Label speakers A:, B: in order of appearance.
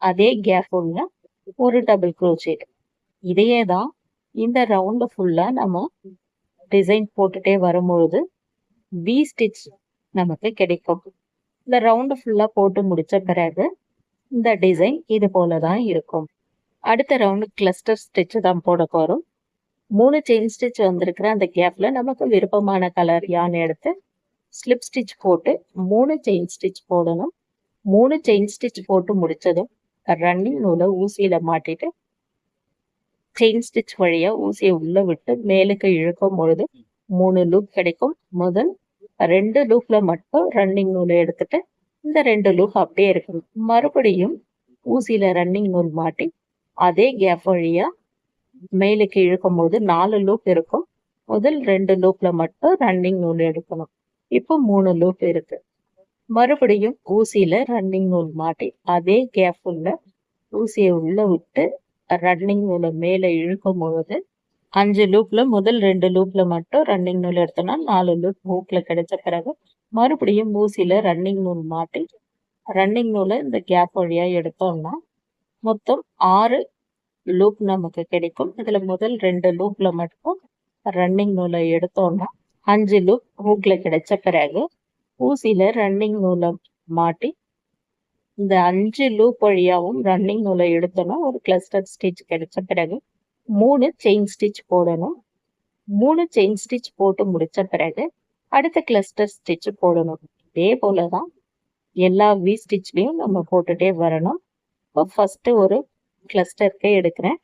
A: அதே கேப் உள்ள ஒரு டபுள் crochet. இதையே தான் இந்த ரவுண்டு ஃபுல்லா நம்ம டிசைன் போட்டுட்டே வரும்பொழுது வி ஸ்டிச் நமக்கு கிடைக்கும். இந்த ரவுண்டு ஃபுல்லா போட்டு முடிச்ச பிறகு இந்த டிசைன் இது போல தான் இருக்கும். அடுத்த ரவுண்டு கிளஸ்டர் ஸ்டிச் தான் போட போறோம். 3 செயின் ஸ்டிச் வந்திருக்கிற அந்த கேப்ல நமக்கு விருப்பமான கலர் யான் எடுத்து ஸ்லிப் ஸ்டிச் போட்டு 3 செயின் ஸ்டிச் போடணும். 3 செயின் ஸ்டிச் போட்டு முடிச்சதும் ரன்னிங் நூலை ஊசியில மாட்டிட்டு செயின் ஸ்டிச் வழியா ஊசியை உள்ள விட்டு மேலுக்கு இழுக்கும் பொழுது 3 லூப் கிடைக்கும். முதல் 2 லூப்ல மட்டும் ரன்னிங் நூலை எடுத்துட்டு இந்த 2 லூப் அப்படியே இருக்கணும். மறுபடியும் ஊசியில ரன்னிங் நூல் மாட்டி அதே கேப் வழியா மேலுக்கு இழுக்கும் போது 4 லூப் இருக்கும். முதல் 2 லூப்ல மட்டும் ரன்னிங் நூல் எடுக்கணும். இப்போ 3 லூப் இருக்கு. மறுபடியும் ஊசியில ரன்னிங் நூல் மாட்டி அதே கேப் உள்ள ஊசியை உள்ள விட்டு ரன்னிங் நூலை மேல இழுக்கும் பொழுது 5 லூப்ல முதல் 2 லூப்ல மட்டும் ரன்னிங் நூல் எடுத்தோம்னா 4 லூப் ஹூக்ல கிடைச்ச பிறகு மறுபடியும் ஊசியில ரன்னிங் நூல் மாட்டி ரன்னிங் நூலை இந்த கேப் வழியா எடுத்தோம்னா மொத்தம் 6 லூப் நமக்கு கிடைக்கும். இதுல முதல் 2 லூப்ல மட்டும் ரன்னிங் நூலை எடுத்தோம்னா 5 லூப் ஹூக்ல கிடைச்ச பிறகு ஊசியில ரன்னிங் நூலை மாட்டி இந்த 5 லூப் வழியாவும் ரன்னிங் நூலை எடுத்தோம்னா ஒரு கிளஸ்டர் ஸ்டிச் கிடைச்ச பிறகு 3 செயின் ஸ்டிச் போடணும். 3 செயின் ஸ்டிச் போட்டு முடிச்ச பிறகு அடுத்த கிளஸ்டர் ஸ்டிச் போடணும். இதே போலதான் எல்லா வி ஸ்டிச்லயும் நம்ம போட்டுட்டே வரணும். இப்போ ஃபர்ஸ்ட் ஒரு கிளஸ்டருக்கு எடுக்கிறேன்.